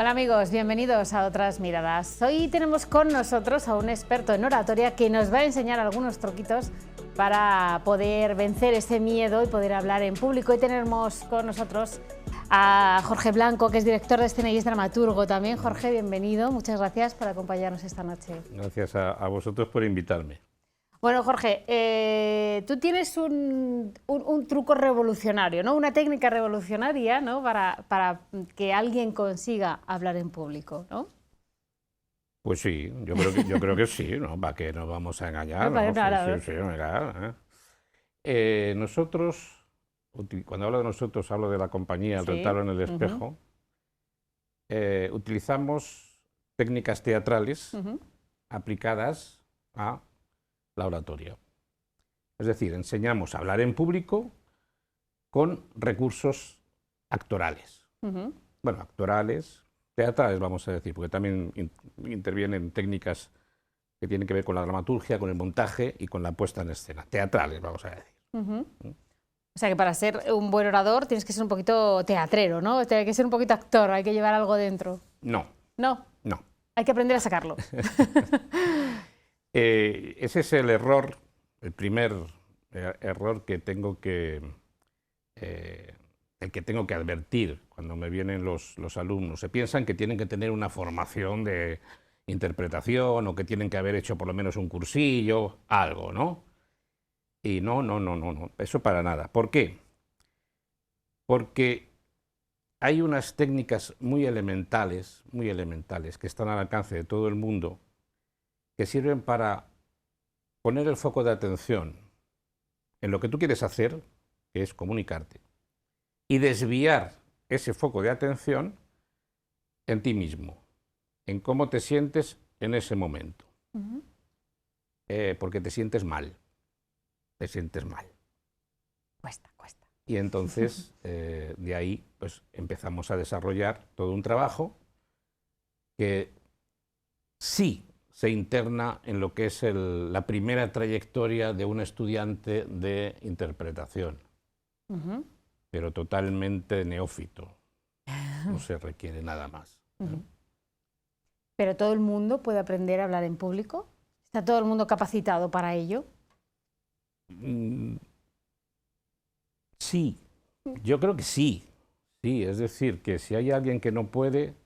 Hola amigos, bienvenidos a Otras Miradas. Hoy tenemos con nosotros a un experto en oratoria que nos va a enseñar algunos truquitos para poder vencer ese miedo y poder hablar en público. Hoy tenemos con nosotros a Jorge Blanco, que es director de escena y es dramaturgo también. Jorge, bienvenido, muchas gracias por acompañarnos esta noche. Gracias a vosotros por invitarme. Bueno, Jorge, tú tienes un truco revolucionario, ¿no? Una técnica revolucionaria, ¿no? Para que alguien consiga hablar en público, ¿no? Pues sí, yo creo que sí, ¿no? ¿Para qué nos vamos a engañar? No, ¿No? claro. Sí, claro, nosotros, cuando hablo de nosotros, hablo de la compañía El Sí. Retablo en el Espejo, utilizamos técnicas teatrales aplicadas a la oratoria. Es decir, enseñamos a hablar en público con recursos actorales. Bueno, actorales, teatrales, vamos a decir, porque también intervienen técnicas que tienen que ver con la dramaturgia, con el montaje y con la puesta en escena. Teatrales, vamos a decir. O sea que para ser un buen orador tienes que ser un poquito teatrero, ¿no? Tienes que ser un poquito actor, hay que llevar algo dentro. No. No. No. Hay que aprender a sacarlo. Ese es el error, el primer error que tengo el que tengo que advertir cuando me vienen los alumnos. Se piensan que tienen que tener una formación de interpretación o que tienen que haber hecho por lo menos un cursillo, algo, ¿no? Y no, eso para nada. ¿Por qué? Porque hay unas técnicas muy elementales que están al alcance de todo el mundo, que sirven para poner el foco de atención en lo que tú quieres hacer, que es comunicarte, y desviar ese foco de atención en ti mismo, en cómo te sientes en ese momento. Porque te sientes mal. Cuesta. Y entonces, de ahí, pues empezamos a desarrollar todo un trabajo que sí se interna en lo que es la primera trayectoria de un estudiante de interpretación, pero totalmente neófito. No se requiere nada más. ¿Pero todo el mundo puede aprender a hablar en público? ¿Está todo el mundo capacitado para ello? Sí, yo creo que sí. Sí, es decir, que si hay alguien que no puede,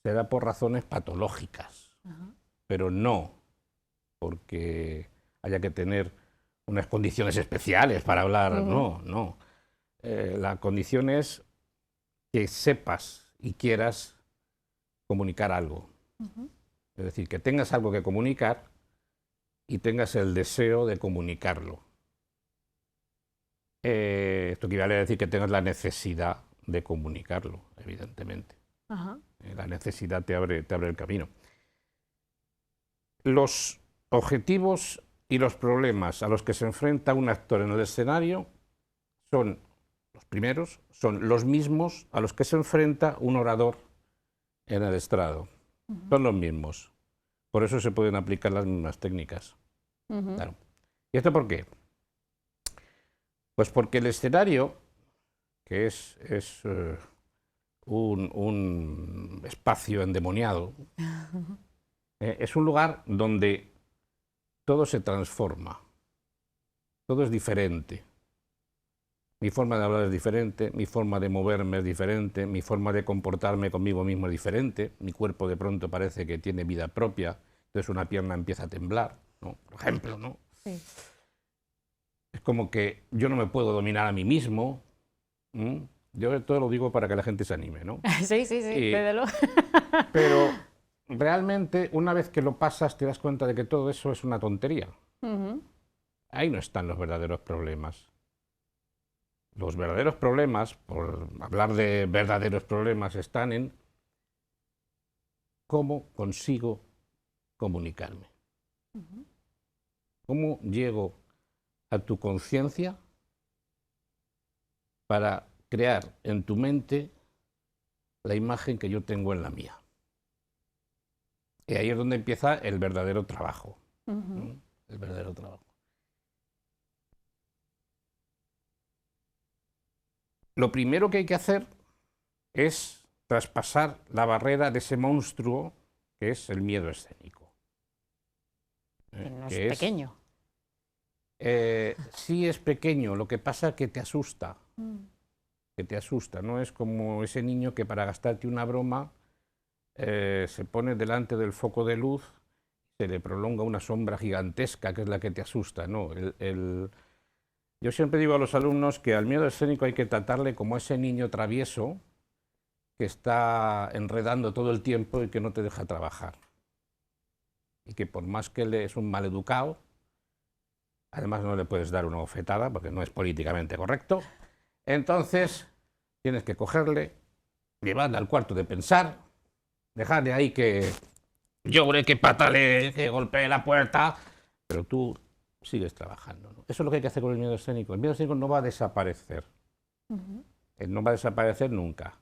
será por razones patológicas, pero no porque haya que tener unas condiciones especiales para hablar, no. La condición es que sepas y quieras comunicar algo. Es decir, que tengas algo que comunicar y tengas el deseo de comunicarlo. Esto equivale a decir que tengas la necesidad de comunicarlo, evidentemente. La necesidad te abre el camino. Los objetivos y los problemas a los que se enfrenta un actor en el escenario son los primeros, son los mismos a los que se enfrenta un orador en el estrado. Son los mismos. Por eso se pueden aplicar las mismas técnicas. Claro. ¿Y esto por qué? Pues porque el escenario, que es un espacio endemoniado, es un lugar donde todo se transforma, todo es diferente. Mi forma de hablar es diferente, mi forma de moverme es diferente, mi forma de comportarme conmigo mismo es diferente, mi cuerpo de pronto parece que tiene vida propia, entonces una pierna empieza a temblar, ¿no? Por ejemplo, ¿no? Sí. Es como que yo no me puedo dominar a mí mismo. Yo todo lo digo para que la gente se anime, ¿no? Sí, desde luego. Pero realmente, una vez que lo pasas, te das cuenta de que todo eso es una tontería. Ahí no están los verdaderos problemas. Los verdaderos problemas, por hablar de verdaderos problemas, están en cómo consigo comunicarme. ¿Cómo llego a tu conciencia para crear en tu mente la imagen que yo tengo en la mía? Y ahí es donde empieza el verdadero trabajo. El verdadero trabajo. Lo primero que hay que hacer es traspasar la barrera de ese monstruo que es el miedo escénico. Que no es pequeño. Sí es pequeño, lo que pasa es que te asusta. Que te asusta, ¿no? Es como ese niño que para gastarte una broma se pone delante del foco de luz, se le prolonga una sombra gigantesca que es la que te asusta, ¿no? Yo siempre digo a los alumnos que al miedo escénico hay que tratarle como ese niño travieso que está enredando todo el tiempo y que no te deja trabajar. Y que por más que es un maleducado, además no le puedes dar una bofetada porque no es políticamente correcto, entonces tienes que cogerle, llevarle al cuarto de pensar, dejarle ahí que llore, que patale, que golpee la puerta, pero tú sigues trabajando, ¿no? Eso es lo que hay que hacer con el miedo escénico. El miedo escénico no va a desaparecer. No va a desaparecer nunca.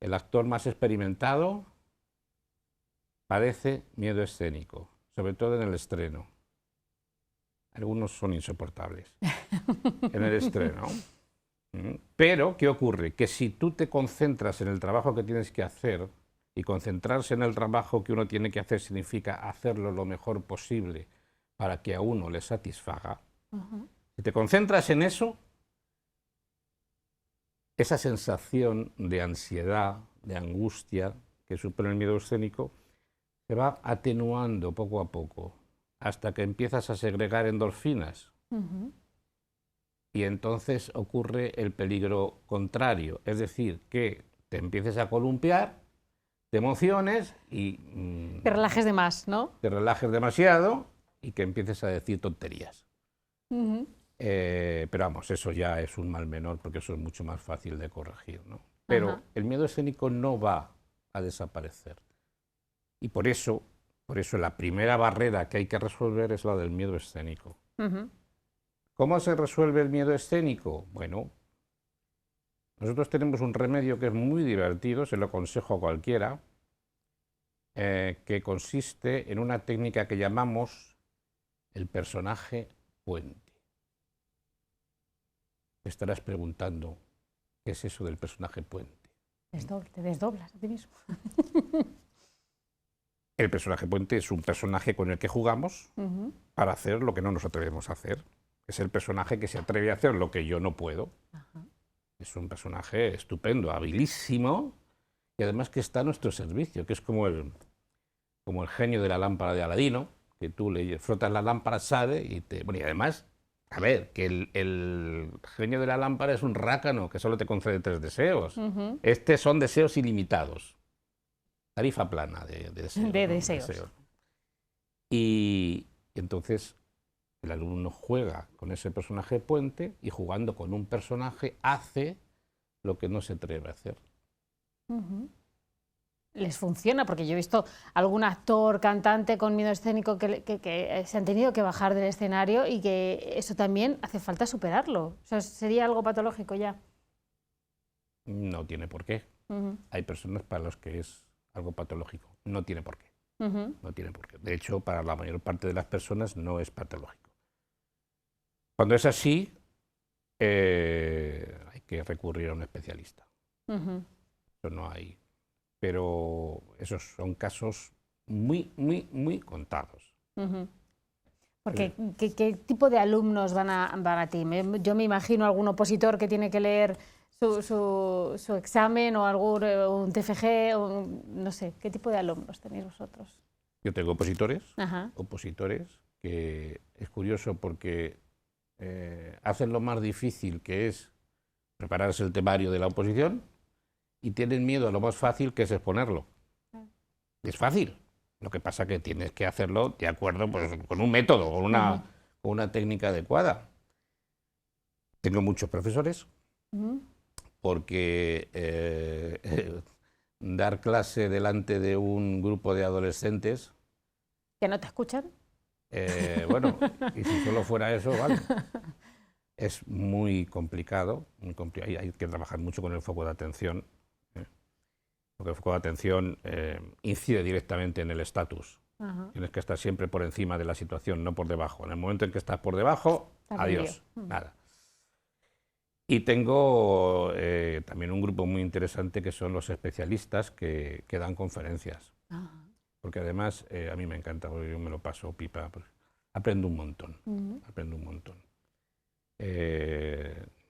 El actor más experimentado padece miedo escénico, sobre todo en el estreno. Algunos son insoportables en el estreno. Pero, ¿qué ocurre? Que si tú te concentras en el trabajo que tienes que hacer, y concentrarse en el trabajo que uno tiene que hacer significa hacerlo lo mejor posible para que a uno le satisfaga, si te concentras en eso, esa sensación de ansiedad, de angustia que supone el miedo escénico, se va atenuando poco a poco, hasta que empiezas a segregar endorfinas. Y entonces ocurre el peligro contrario, es decir, que te empieces a columpiar, te emociones y... te relajes de más, ¿no? Te relajes demasiado y que empieces a decir tonterías. Pero vamos, eso ya es un mal menor porque eso es mucho más fácil de corregir, ¿no? Pero el miedo escénico no va a desaparecer. Y por eso la primera barrera que hay que resolver es la del miedo escénico. ¿Cómo se resuelve el miedo escénico? Bueno, nosotros tenemos un remedio que es muy divertido, se lo aconsejo a cualquiera, que consiste en una técnica que llamamos el personaje puente. Te estarás preguntando, ¿qué es eso del personaje puente? Te desdoblas a ti mismo. El personaje puente es un personaje con el que jugamos para hacer lo que no nos atrevemos a hacer. Es el personaje que se atreve a hacer lo que yo no puedo. Es un personaje estupendo, habilísimo, y además que está a nuestro servicio, que es como el genio de la lámpara de Aladino, que tú le frotas la lámpara, sale y te... Bueno, y además, a ver, que el genio de la lámpara es un rácano que solo te concede 3 deseos. Estos son deseos ilimitados. Tarifa plana de deseos. De deseos. Y entonces el alumno juega con ese personaje puente y jugando con un personaje hace lo que no se atreve a hacer. Les funciona, porque yo he visto algún actor, cantante con miedo escénico que se han tenido que bajar del escenario y que eso también hace falta superarlo. O sea, ¿sería algo patológico ya? No tiene por qué. Hay personas para las que es algo patológico. No tiene por qué. No tiene por qué. De hecho, para la mayor parte de las personas no es patológico. Cuando es así, hay que recurrir a un especialista. Eso no hay. Pero esos son casos muy, muy, muy contados. Porque, ¿qué tipo de alumnos van a ti? Yo me imagino algún opositor que tiene que leer su examen o un TFG, o no sé, ¿qué tipo de alumnos tenéis vosotros? Yo tengo opositores que es curioso porque hacen lo más difícil, que es prepararse el temario de la oposición, y tienen miedo a lo más fácil, que es exponerlo. Es fácil, lo que pasa que tienes que hacerlo de acuerdo, pues, con un método, con una técnica adecuada. Tengo muchos profesores, porque dar clase delante de un grupo de adolescentes... ¿Que no te escuchan? Bueno, y si solo fuera eso, vale. Es muy complicado, hay que trabajar mucho con el foco de atención, porque el foco de atención incide directamente en el estatus. Tienes que estar siempre por encima de la situación, no por debajo. En el momento en que estás por debajo, adiós, nada. Y tengo también un grupo muy interesante que son los especialistas que dan conferencias. Ajá. Porque además a mí me encanta, porque yo me lo paso pipa, pues, aprendo un montón, aprendo un montón.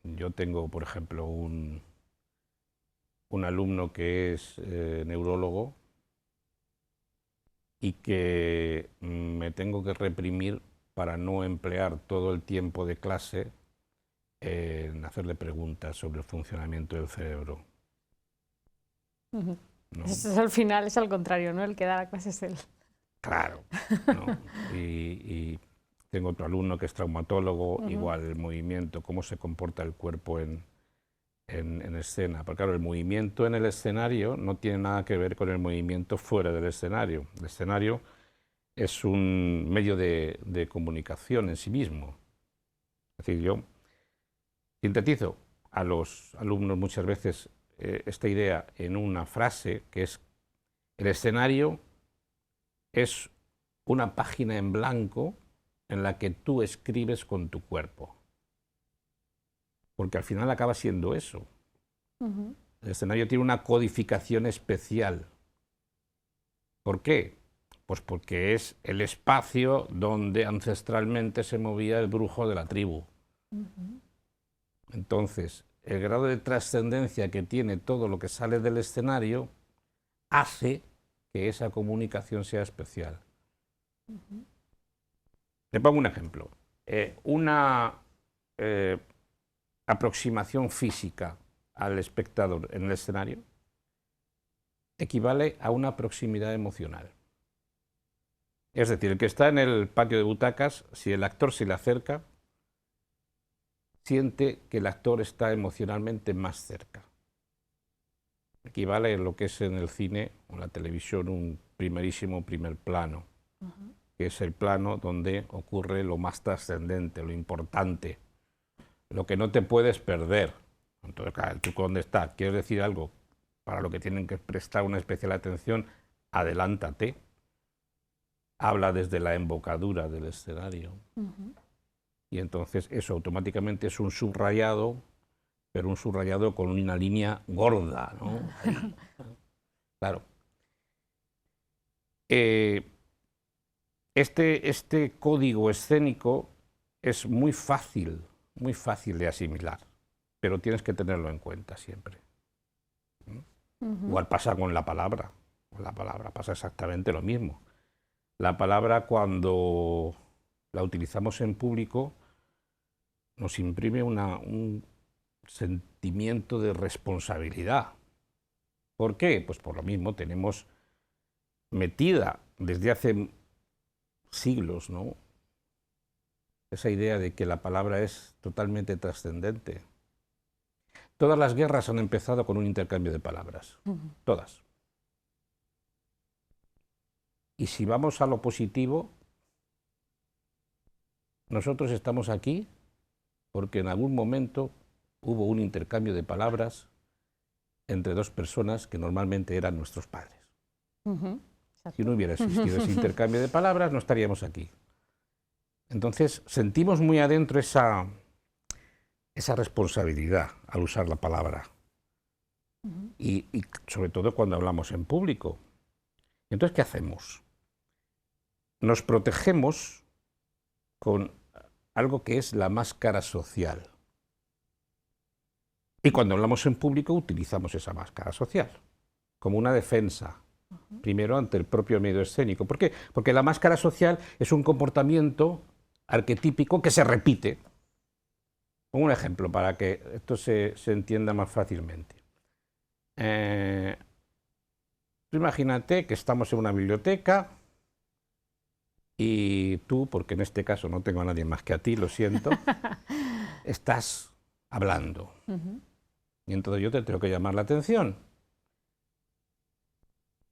Yo tengo, por ejemplo, un alumno que es neurólogo y que me tengo que reprimir para no emplear todo el tiempo de clase en hacerle preguntas sobre el funcionamiento del cerebro. Ujú. ¿No? Eso es al final, es al contrario, ¿no? El que da la clase es él. Claro, ¿no? Y tengo otro alumno que es traumatólogo, igual el movimiento, cómo se comporta el cuerpo en escena. Porque claro, el movimiento en el escenario no tiene nada que ver con el movimiento fuera del escenario. El escenario es un medio de comunicación en sí mismo. Es decir, yo sintetizo a los alumnos muchas veces esta idea en una frase que es: el escenario es una página en blanco en la que tú escribes con tu cuerpo. Porque al final acaba siendo eso. El escenario tiene una codificación especial. ¿Por qué? Pues porque es el espacio donde ancestralmente se movía el brujo de la tribu. Entonces, el grado de trascendencia que tiene todo lo que sale del escenario hace que esa comunicación sea especial. Le pongo un ejemplo. Una aproximación física al espectador en el escenario equivale a una proximidad emocional. Es decir, el que está en el patio de butacas, si el actor se le acerca, siente que el actor está emocionalmente más cerca. Equivale a lo que es en el cine o en la televisión un primerísimo primer plano, que es el plano donde ocurre lo más trascendente, lo importante, lo que no te puedes perder. Entonces, claro, el truco dónde está. ¿Quieres decir algo para lo que tienen que prestar una especial atención? Adelántate. Habla desde la embocadura del escenario. Y entonces eso automáticamente es un subrayado, pero un subrayado con una línea gorda, ¿no? Ahí. Claro. Este código escénico es muy fácil de asimilar, pero tienes que tenerlo en cuenta siempre. Igual pasa con la palabra. Con la palabra pasa exactamente lo mismo. La palabra, cuando la utilizamos en público, nos imprime un sentimiento de responsabilidad. ¿Por qué? Pues por lo mismo tenemos metida desde hace siglos, ¿no?, esa idea de que la palabra es totalmente trascendente. Todas las guerras han empezado con un intercambio de palabras, todas. Y si vamos a lo positivo, nosotros estamos aquí porque en algún momento hubo un intercambio de palabras entre dos personas que normalmente eran nuestros padres. Si no hubiera existido ese intercambio de palabras, no estaríamos aquí. Entonces, sentimos muy adentro esa responsabilidad al usar la palabra. Y sobre todo cuando hablamos en público. Entonces, ¿qué hacemos? Nos protegemos con algo que es la máscara social. Y cuando hablamos en público utilizamos esa máscara social como una defensa, primero ante el propio medio escénico. ¿Por qué? Porque la máscara social es un comportamiento arquetípico que se repite. Pongo un ejemplo para que esto se entienda más fácilmente. Tú imagínate que estamos en una biblioteca y tú, porque en este caso no tengo a nadie más que a ti, lo siento, estás hablando. Y entonces yo te tengo que llamar la atención.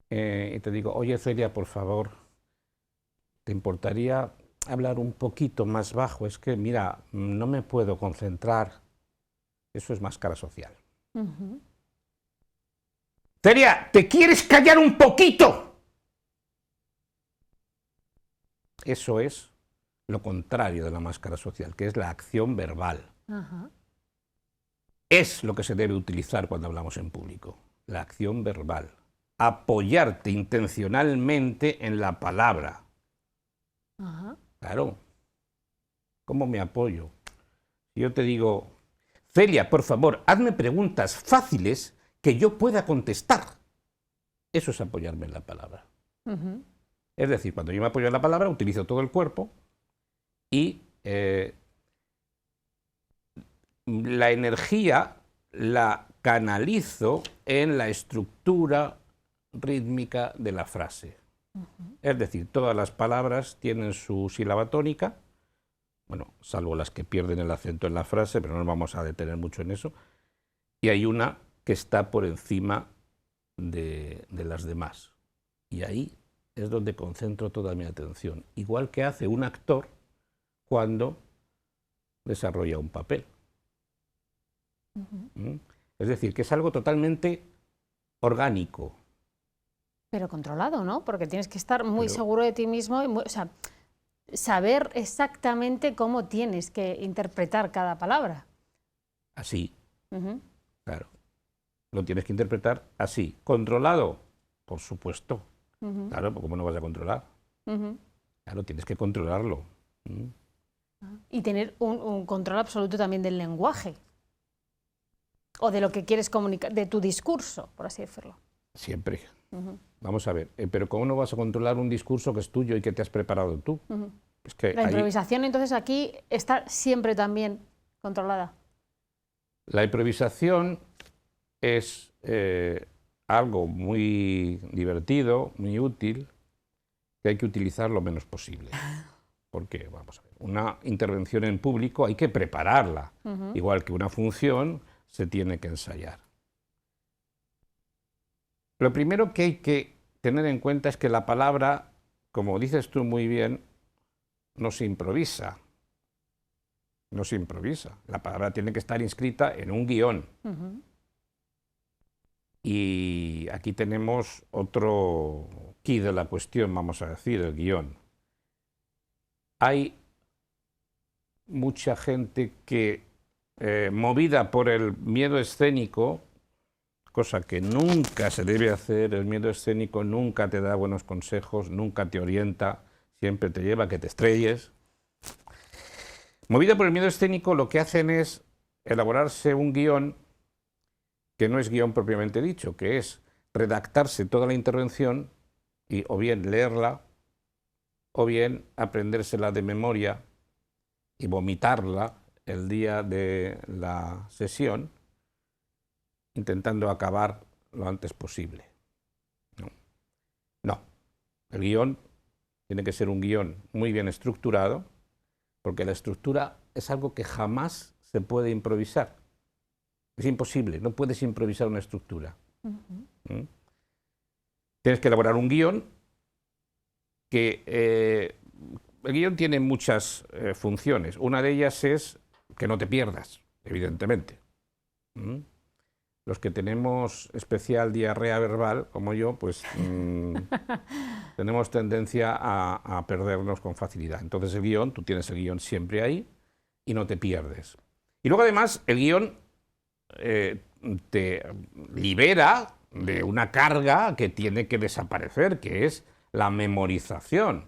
Y te digo: oye, Celia, por favor, ¿te importaría hablar un poquito más bajo? Es que, mira, no me puedo concentrar. Eso es máscara social. Celia, ¿te quieres callar un poquito? Eso es lo contrario de la máscara social, que es la acción verbal. es lo que se debe utilizar cuando hablamos en público, la acción verbal. Apoyarte intencionalmente en la palabra. Ajá. Claro. ¿Cómo me apoyo? Si yo te digo, Celia, por favor, hazme preguntas fáciles que yo pueda contestar. Eso es apoyarme en la palabra. Ujú. Es decir, cuando yo me apoyo en la palabra, utilizo todo el cuerpo y la energía la canalizo en la estructura rítmica de la frase. Es decir, todas las palabras tienen su sílaba tónica, bueno, salvo las que pierden el acento en la frase, pero no nos vamos a detener mucho en eso, y hay una que está por encima de las demás. Y ahí es donde concentro toda mi atención, igual que hace un actor cuando desarrolla un papel. Es decir, que es algo totalmente orgánico. Pero controlado, ¿no? Porque tienes que estar muy seguro de ti mismo, y o sea, saber exactamente cómo tienes que interpretar cada palabra. Así, claro. Lo tienes que interpretar así. ¿Controlado? Por supuesto. Claro, ¿cómo no vas a controlar? Claro, tienes que controlarlo. Y tener un control absoluto también del lenguaje. O de lo que quieres comunicar, de tu discurso, por así decirlo. Siempre. Vamos a ver, pero ¿cómo no vas a controlar un discurso que es tuyo y que te has preparado tú? Es que la improvisación, entonces, aquí está siempre también controlada. La improvisación es algo muy divertido, muy útil, que hay que utilizar lo menos posible. Porque, vamos a ver, una intervención en público hay que prepararla, igual que una función se tiene que ensayar. Lo primero que hay que tener en cuenta es que la palabra, como dices tú muy bien, no se improvisa. No se improvisa. La palabra tiene que estar inscrita en un guión. Y aquí tenemos otro quid de la cuestión, vamos a decir, el guión. Hay mucha gente que, movida por el miedo escénico, cosa que nunca se debe hacer, el miedo escénico nunca te da buenos consejos, nunca te orienta, siempre te lleva a que te estrelles. Movida por el miedo escénico, lo que hacen es elaborarse un guión que no es guión propiamente dicho, que es redactarse toda la intervención y o bien leerla, o bien aprendérsela de memoria y vomitarla el día de la sesión, intentando acabar lo antes posible. No. El guión tiene que ser un guión muy bien estructurado, porque la estructura es algo que jamás se puede improvisar. Es imposible, no puedes improvisar una estructura. Tienes que elaborar un guión que... el guión tiene muchas funciones. Una de ellas es que no te pierdas, evidentemente. Los que tenemos especial diarrea verbal, como yo, pues tenemos tendencia a perdernos con facilidad. Entonces el guión, tú tienes el guión siempre ahí y no te pierdes. Y luego además el guión te libera de una carga que tiene que desaparecer, que es la memorización.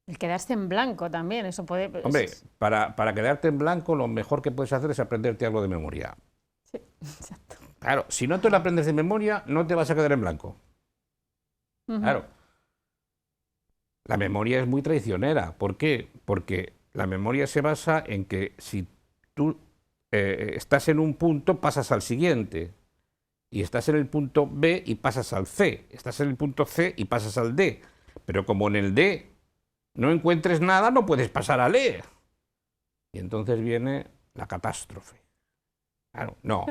El quedarse en blanco también, eso puede... Hombre, para quedarte en blanco lo mejor que puedes hacer es aprenderte algo de memoria. Sí, exacto. Claro, si no te lo aprendes de memoria, no te vas a quedar en blanco. Claro. La memoria es muy traicionera. ¿Por qué? Porque la memoria se basa en que si tú estás en un punto, pasas al siguiente. Y estás en el punto B y pasas al C. Estás en el punto C y pasas al D. Pero como en el D no encuentres nada, no puedes pasar al E. Y entonces viene la catástrofe. Claro, no.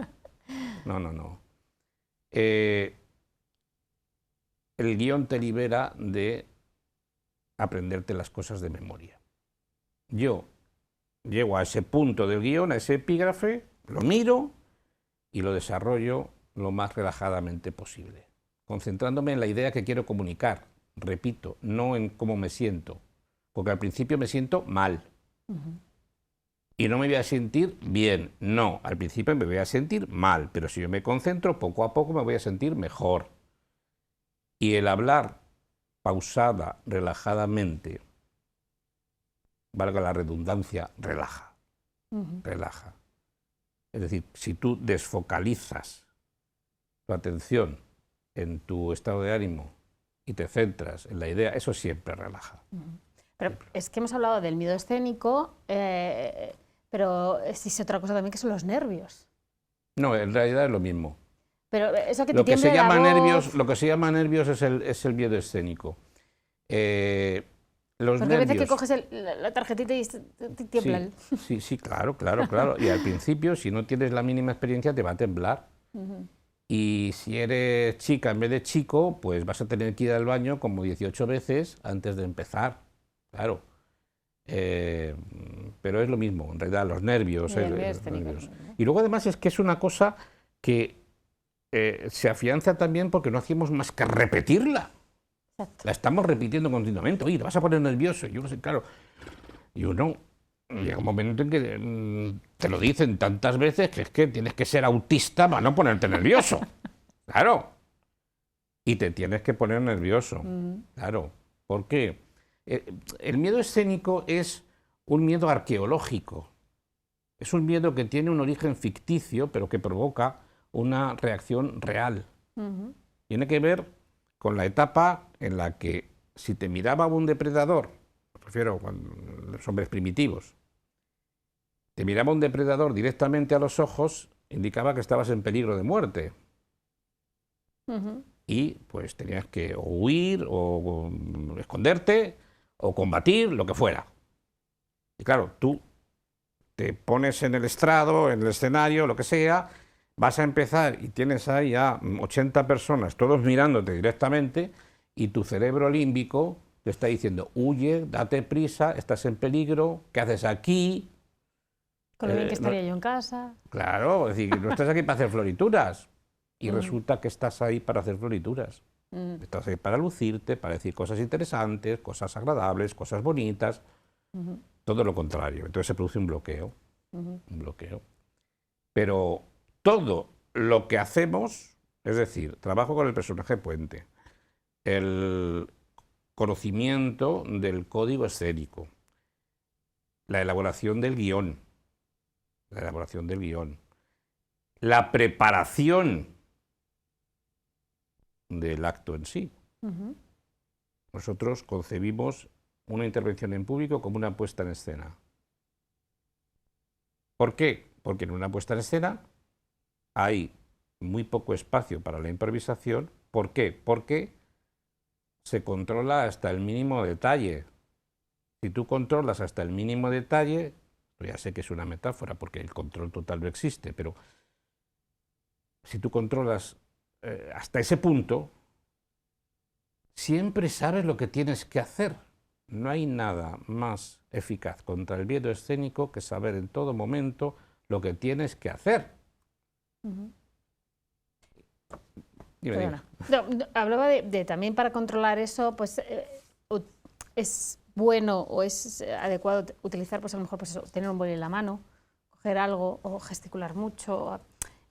No. El guión te libera de aprenderte las cosas de memoria. Yo llego a ese punto del guión, a ese epígrafe, lo miro y lo desarrollo lo más relajadamente posible, concentrándome en la idea que quiero comunicar. Repito, no en cómo me siento, porque al principio me siento mal. y no me voy a sentir bien. No, al principio me voy a sentir mal, pero si yo me concentro, poco a poco me voy a sentir mejor. Y el hablar pausada, relajadamente, valga la redundancia, relaja, relaja. Es decir, si tú desfocalizas tu atención en tu estado de ánimo y te centras en la idea, eso siempre relaja. Pero es que hemos hablado del miedo escénico, pero existe otra cosa también que son los nervios. No, en realidad es lo mismo. Pero eso que te Lo que tiemble se la llama voz... nervios, lo que se llama nervios es el miedo escénico. Los Porque a veces que nervios, coges la tarjetita y te tiembla. sí, claro. Y al principio, si no tienes la mínima experiencia, te va a temblar. Y si eres chica en vez de chico, pues vas a tener que ir al baño como 18 veces antes de empezar. Claro. Pero es lo mismo, en realidad, los nervios. Nervios. Y luego además es que es una cosa que se afianza también porque no hacemos más que repetirla. Exacto. La estamos repitiendo continuamente. Oye, te vas a poner nervioso. Y yo no sé, claro. Y uno llega un momento en que te lo dicen tantas veces que es que tienes que ser autista para no ponerte nervioso. Claro. Y te tienes que poner nervioso. Claro. ¿Por qué? El miedo escénico es un miedo arqueológico. Es un miedo que tiene un origen ficticio, pero que provoca una reacción real. Tiene que ver con la etapa en la que si te miraba un depredador, me refiero a los hombres primitivos, te miraba un depredador directamente a los ojos, indicaba que estabas en peligro de muerte. Y pues tenías que o huir, o esconderte, o combatir, lo que fuera. Y claro, tú te pones en el estrado, en el escenario, lo que sea, vas a empezar y tienes ahí a 80 personas, todos mirándote directamente, y tu cerebro límbico te está diciendo, huye, date prisa, estás en peligro, ¿qué haces aquí? Con lo bien que estaría yo en casa. Claro, es decir, no estás aquí para hacer florituras. Y resulta que estás ahí para hacer florituras. Estás ahí para lucirte, para decir cosas interesantes, cosas agradables, cosas bonitas. Todo lo contrario. Entonces se produce un bloqueo. Un bloqueo. Pero todo lo que hacemos, es decir, trabajo con el personaje puente, el conocimiento del código escénico, la elaboración del guión, la preparación del acto en sí. Nosotros concebimos una intervención en público como una puesta en escena. ¿Por qué? Porque en una puesta en escena hay muy poco espacio para la improvisación. ¿Por qué? Porque se controla hasta el mínimo detalle. Si tú controlas hasta el mínimo detalle, ya sé que es una metáfora porque el control total no existe, pero si tú controlas hasta ese punto, siempre sabes lo que tienes que hacer. No hay nada más eficaz contra el miedo escénico que saber en todo momento lo que tienes que hacer. Dime. No, hablaba de también para controlar eso, pues es bueno o es adecuado utilizar, pues a lo mejor pues eso, tener un boli en la mano, coger algo o gesticular mucho,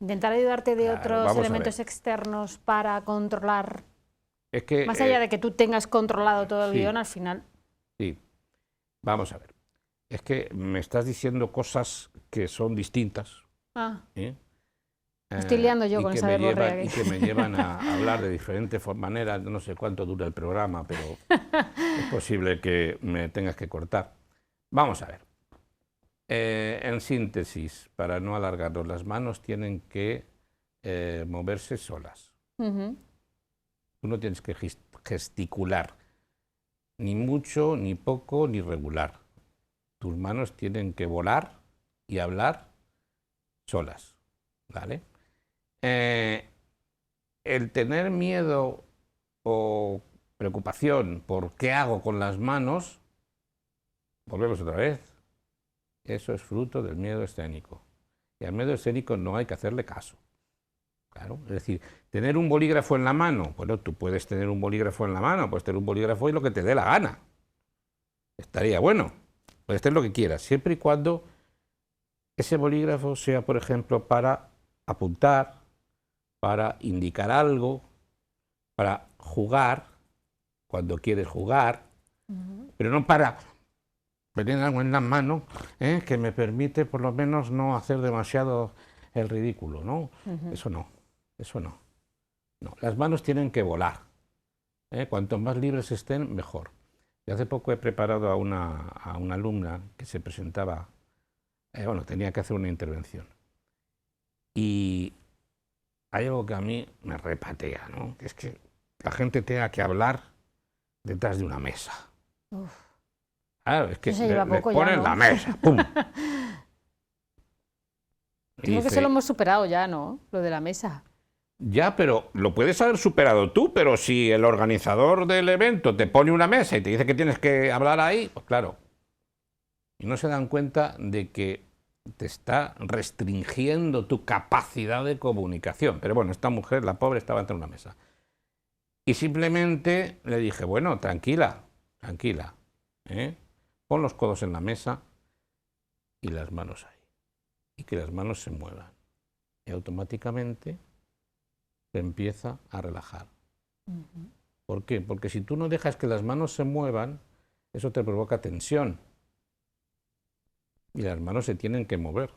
intentar ayudarte de otros elementos externos para controlar. Es que, más allá de que tú tengas controlado todo el guión, al final. Sí, vamos a ver. Es que me estás diciendo cosas que son distintas. Estoy liando yo con esa verborrea. Y que me llevan a hablar de diferentes maneras. No sé cuánto dura el programa, pero es posible que me tengas que cortar. Vamos a ver. En síntesis, para no alargarnos, las manos tienen que moverse solas. Tú no tienes que gesticular, ni mucho, ni poco, ni regular. Tus manos tienen que volar y hablar solas, ¿vale? El tener miedo o preocupación por qué hago con las manos, volvemos otra vez, eso es fruto del miedo escénico. Y al miedo escénico no hay que hacerle caso. Claro, es decir, tener un bolígrafo en la mano, bueno, tú puedes tener un bolígrafo en la mano, puedes tener un bolígrafo y lo que te dé la gana. Estaría bueno, puedes tener lo que quieras, siempre y cuando ese bolígrafo sea, por ejemplo, para apuntar, para indicar algo, para jugar, cuando quieres jugar, pero no para tener algo en las manos que me permite por lo menos no hacer demasiado el ridículo, ¿no? Eso no, eso no. No, las manos tienen que volar. Cuanto más libres estén, mejor. Y hace poco he preparado a una alumna que se presentaba, bueno, tenía que hacer una intervención. Y hay algo que a mí me repatea, ¿no? Que es que la gente tenga que hablar detrás de una mesa. Uf. Claro, es que Eso se lleva le poco ya, ponen ¿no? la mesa, ¡pum! Creo que eso lo hemos superado ya, ¿no? Lo de la mesa. Ya, pero lo puedes haber superado tú, pero si el organizador del evento te pone una mesa y te dice que tienes que hablar ahí, pues claro. Y no se dan cuenta de que te está restringiendo tu capacidad de comunicación. Pero bueno, esta mujer, la pobre, estaba ante una mesa. Y simplemente le dije, bueno, tranquila, tranquila, pon los codos en la mesa y las manos ahí. Y que las manos se muevan. Y automáticamente se empieza a relajar. ¿Por qué? Porque si tú no dejas que las manos se muevan, eso te provoca tensión. Y las manos se tienen que mover.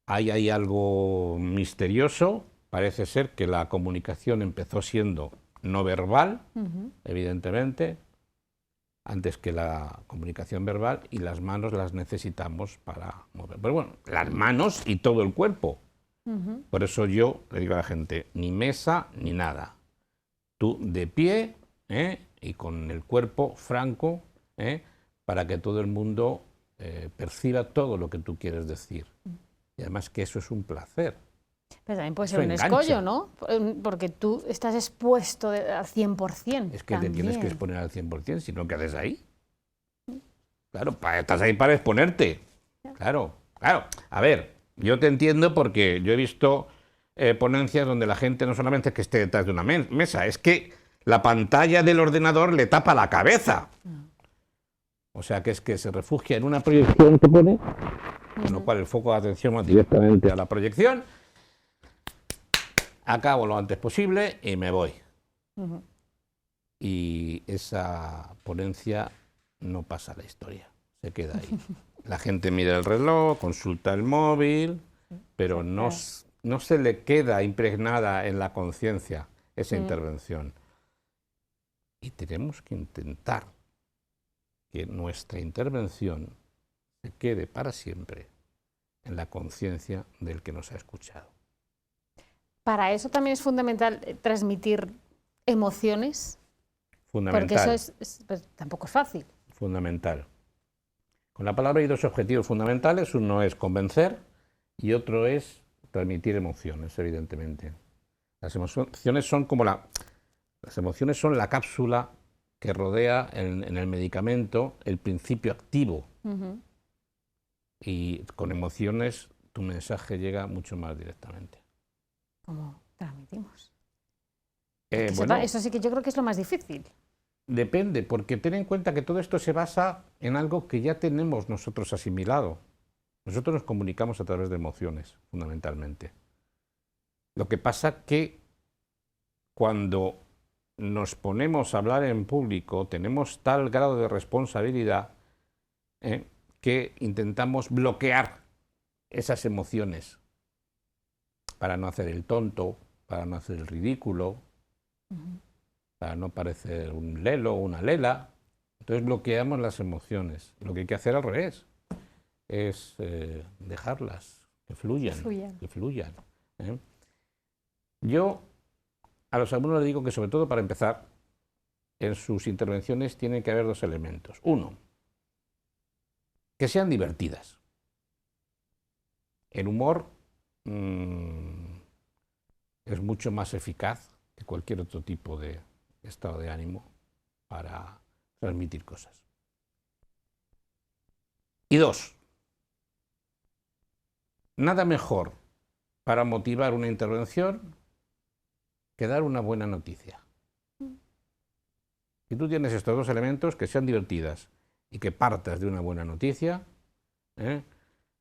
Hay algo misterioso. Parece ser que la comunicación empezó siendo no verbal, evidentemente, antes que la comunicación verbal, y las manos las necesitamos para mover. Pero bueno, las manos y todo el cuerpo. Por eso yo le digo a la gente, ni mesa ni nada. Tú de pie y con el cuerpo franco para que todo el mundo perciba todo lo que tú quieres decir. Y además que eso es un placer. Pero también puede ser un escollo, ¿no? Porque tú estás expuesto al 100%. Es que te tienes que exponer al 100%, si no, ¿qué haces ahí? Claro, estás ahí para exponerte. Claro, claro. A ver, yo te entiendo porque yo he visto ponencias donde la gente no solamente es que esté detrás de una mesa, es que la pantalla del ordenador le tapa la cabeza. O sea, que es que se refugia en una proyección que pone, con lo cual el foco de atención va directamente a la proyección. Acabo lo antes posible y me voy. Y esa ponencia no pasa a la historia, se queda ahí. La gente mira el reloj, consulta el móvil, pero no se le queda impregnada en la conciencia esa intervención. Y tenemos que intentar que nuestra intervención se quede para siempre en la conciencia del que nos ha escuchado. Para eso también es fundamental transmitir emociones. Fundamental. Porque eso pues, tampoco es fácil. Fundamental. Con la palabra hay dos objetivos fundamentales. Uno es convencer y otro es transmitir emociones, evidentemente. Las emociones son como las emociones son la cápsula que rodea en el medicamento el principio activo. Y con emociones tu mensaje llega mucho más directamente. ¿Cómo transmitimos? Bueno, eso sí que yo creo que es lo más difícil. Depende, porque ten en cuenta que todo esto se basa en algo que ya tenemos nosotros asimilado. Nosotros nos comunicamos a través de emociones, fundamentalmente. Lo que pasa que cuando nos ponemos a hablar en público, tenemos tal grado de responsabilidad que intentamos bloquear esas emociones para no hacer el tonto, para no hacer el ridículo, para no parecer un lelo o una lela. Entonces bloqueamos las emociones. Lo que hay que hacer al revés es dejarlas, que fluyan. Que fluyan. Yo a los alumnos les digo que, sobre todo para empezar, en sus intervenciones tienen que haber dos elementos. Uno, que sean divertidas. El humor es mucho más eficaz que cualquier otro tipo de estado de ánimo para transmitir cosas. Y dos, nada mejor para motivar una intervención que dar una buena noticia. Si tú tienes estos dos elementos, que sean divertidas y que partas de una buena noticia,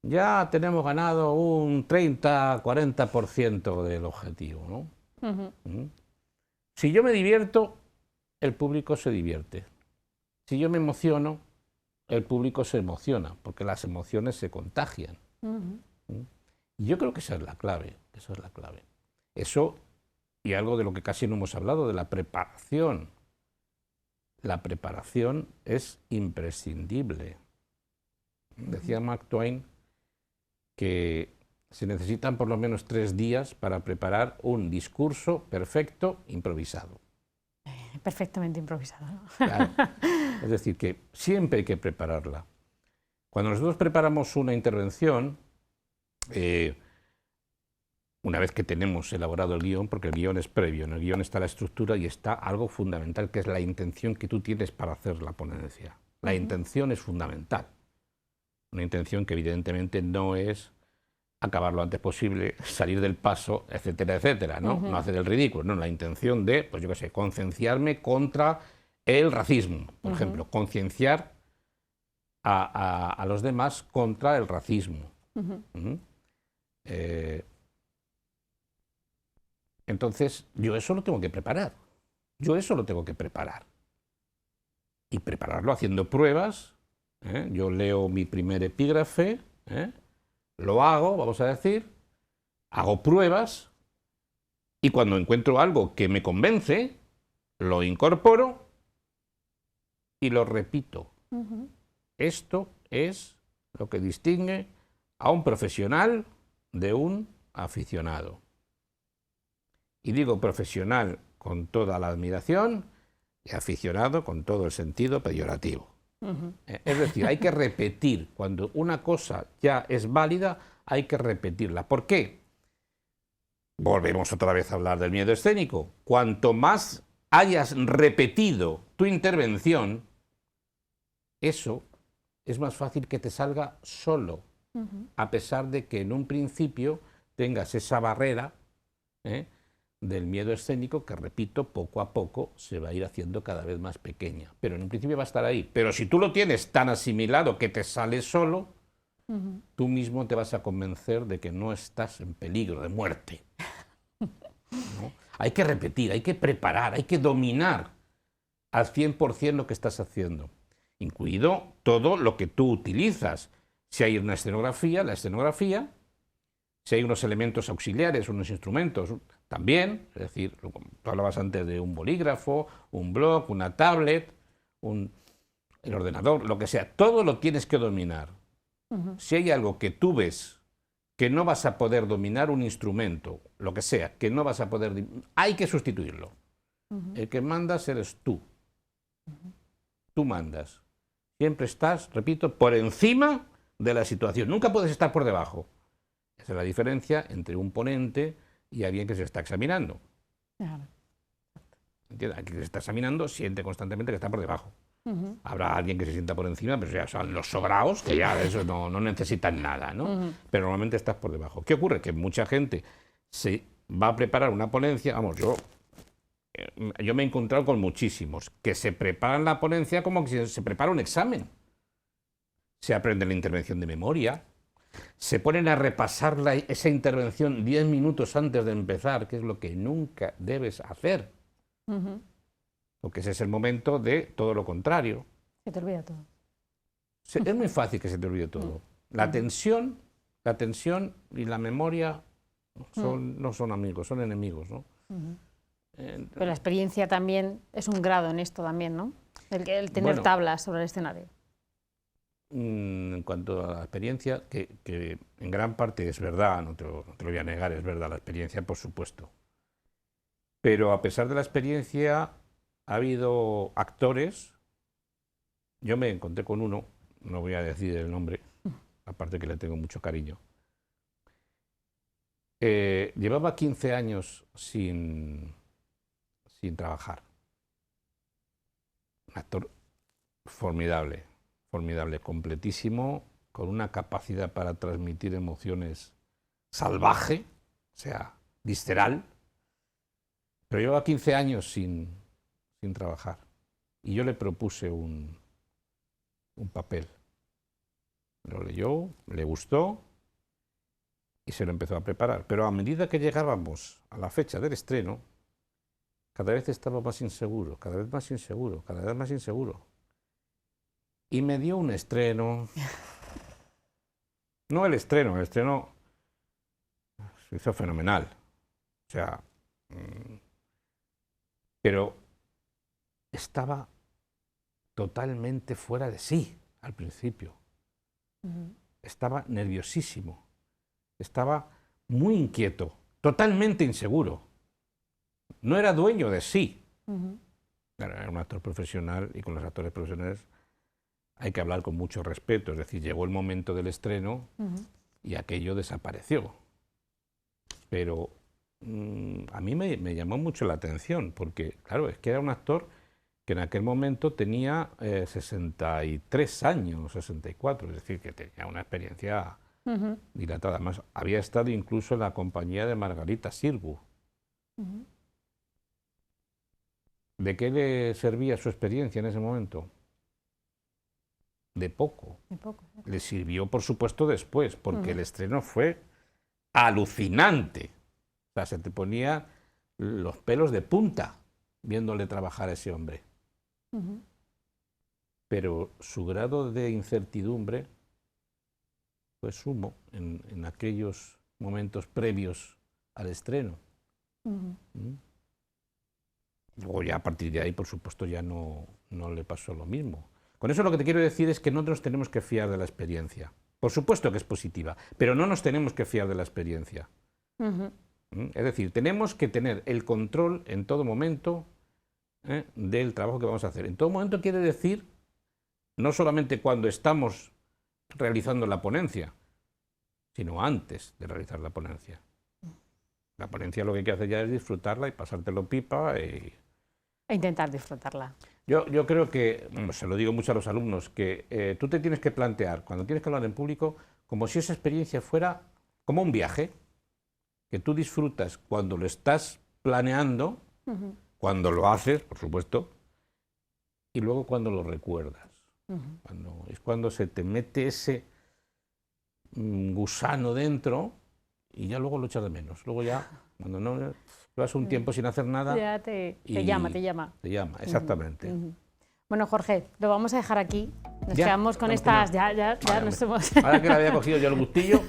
ya tenemos ganado un 30-40% del objetivo, ¿no? Si yo me divierto, el público se divierte. Si yo me emociono, el público se emociona, porque las emociones se contagian. Y yo creo que esa es la clave, esa es la clave. Eso, y algo de lo que casi no hemos hablado, de la preparación. La preparación es imprescindible. Decía Mark Twain que se necesitan por lo menos 3 días para preparar un discurso perfecto improvisado. Perfectamente improvisado, ¿no? Claro. Es decir, que siempre hay que prepararla. Cuando nosotros preparamos una intervención, una vez que tenemos elaborado el guión, porque el guión es previo, en el guión está la estructura y está algo fundamental, que es la intención que tú tienes para hacer la ponencia. La intención es fundamental. Una intención que evidentemente no es acabar lo antes posible, salir del paso, etcétera, etcétera, ¿no? No hacer el ridículo, no, la intención de, pues yo qué sé, concienciarme contra el racismo, por ejemplo, concienciar a los demás contra el racismo. Entonces, yo eso lo tengo que preparar. Yo eso lo tengo que preparar. Y prepararlo haciendo pruebas. Yo leo mi primer epígrafe, lo hago, vamos a decir, hago pruebas y cuando encuentro algo que me convence, lo incorporo y lo repito. Esto es lo que distingue a un profesional de un aficionado. Y digo profesional con toda la admiración y aficionado con todo el sentido peyorativo. Es decir, hay que repetir. Cuando una cosa ya es válida, hay que repetirla. ¿Por qué? Volvemos otra vez a hablar del miedo escénico. Cuanto más hayas repetido tu intervención, eso es más fácil que te salga solo, a pesar de que en un principio tengas esa barrera del miedo escénico que, repito, poco a poco se va a ir haciendo cada vez más pequeña. Pero en un principio va a estar ahí. Pero si tú lo tienes tan asimilado que te sale solo, tú mismo te vas a convencer de que no estás en peligro de muerte. ¿No? Hay que repetir, hay que preparar, hay que dominar al 100% lo que estás haciendo, incluido todo lo que tú utilizas. Si hay una escenografía, la escenografía. Si hay unos elementos auxiliares, unos instrumentos, también, es decir, tú hablabas antes de un bolígrafo, un blog, una tablet, el ordenador, lo que sea, todo lo tienes que dominar. Si hay algo que tú ves que no vas a poder dominar, un instrumento, lo que sea, que no vas a poder, hay que sustituirlo. El que mandas eres tú. Tú mandas. Siempre estás, repito, por encima de la situación. Nunca puedes estar por debajo. Esa es la diferencia entre un ponente y alguien que se está examinando. ¿Entiendes? Alguien que se está examinando siente constantemente que está por debajo. Habrá alguien que se sienta por encima, pero ya son los sobraos, que ya de eso no necesitan nada, ¿no? Pero normalmente estás por debajo. ¿Qué ocurre? Que mucha gente se va a preparar una ponencia, vamos, yo me he encontrado con muchísimos, que se preparan la ponencia como que se prepara un examen. Se aprende la intervención de memoria, se ponen a repasar esa intervención 10 minutos antes de empezar, que es lo que nunca debes hacer. Porque ese es el momento de todo lo contrario. Se te olvida todo. Es muy fácil que se te olvide todo. La tensión y la memoria no son amigos, son enemigos, ¿no? Pero la experiencia también es un grado en esto también, ¿no? El tener tablas sobre el escenario. En cuanto a la experiencia, que en gran parte es verdad, no te lo voy a negar, es verdad, la experiencia, por supuesto. Pero a pesar de la experiencia, ha habido actores, yo me encontré con uno, no voy a decir el nombre, aparte que le tengo mucho cariño, llevaba 15 años sin trabajar. Un actor formidable, completísimo, con una capacidad para transmitir emociones salvaje, o sea, visceral, pero llevaba 15 años sin trabajar. Y yo le propuse un papel. Lo leyó, le gustó y se lo empezó a preparar. Pero a medida que llegábamos a la fecha del estreno, cada vez estaba más inseguro, cada vez más inseguro, cada vez más inseguro. Y me dio un estreno. No el estreno se hizo fenomenal. O sea, pero estaba totalmente fuera de sí al principio. Estaba nerviosísimo, estaba muy inquieto, totalmente inseguro. No era dueño de sí. Era un actor profesional y con los actores profesionales hay que hablar con mucho respeto. Es decir, llegó el momento del estreno y aquello desapareció. Pero a mí me llamó mucho la atención porque, claro, es que era un actor que en aquel momento tenía 63 años, 64, es decir, que tenía una experiencia dilatada. Además, había estado incluso en la compañía de Margarita Xirgu. ¿De qué le servía su experiencia en ese momento? De poco. Le sirvió, por supuesto, después, porque el estreno fue alucinante. O sea, se te ponía los pelos de punta viéndole trabajar a ese hombre. Pero su grado de incertidumbre fue sumo en aquellos momentos previos al estreno. Luego ya a partir de ahí, por supuesto, ya no le pasó lo mismo. Con eso lo que te quiero decir es que no nos tenemos que fiar de la experiencia. Por supuesto que es positiva, pero no nos tenemos que fiar de la experiencia. Es decir, tenemos que tener el control en todo momento del trabajo que vamos a hacer. En todo momento quiere decir no solamente cuando estamos realizando la ponencia, sino antes de realizar la ponencia. La ponencia lo que hay que hacer ya es disfrutarla y pasártelo pipa. E intentar disfrutarla. Yo creo que, se lo digo mucho a los alumnos, que tú te tienes que plantear, cuando tienes que hablar en público, como si esa experiencia fuera como un viaje, que tú disfrutas cuando lo estás planeando, cuando lo haces, por supuesto, y luego cuando lo recuerdas. Es cuando se te mete ese gusano dentro y ya luego lo echas de menos. Luego ya, cuando no llevas un tiempo sin hacer nada... Ya te llama. Te llama, exactamente. Bueno, Jorge, lo vamos a dejar aquí. Nos quedamos con estas... Ya nos hemos... Ahora que le había cogido yo el gustillo...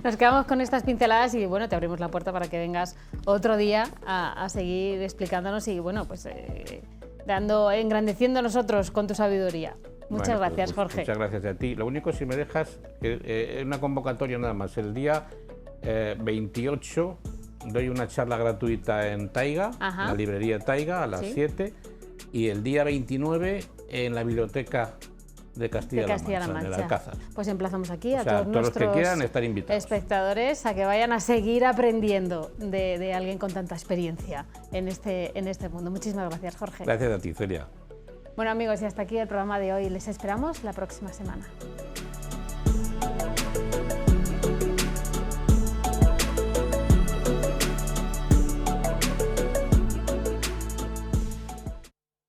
Nos quedamos con estas pinceladas y, bueno, te abrimos la puerta para que vengas otro día a seguir explicándonos y, bueno, pues engrandeciendo a nosotros con tu sabiduría. Muchas gracias, Jorge. Muchas gracias a ti. Lo único, si me dejas, una convocatoria nada más. El día 28 doy una charla gratuita en Taiga, en la librería Taiga, a las 7, y el día 29 en la biblioteca de Castilla-La Mancha, en el Alcázar. Pues emplazamos aquí a todos nuestros los que quieran estar invitados. Espectadores a que vayan a seguir aprendiendo de alguien con tanta experiencia en este mundo. Muchísimas gracias, Jorge. Gracias a ti, Celia. Bueno, amigos, y hasta aquí el programa de hoy. Les esperamos la próxima semana.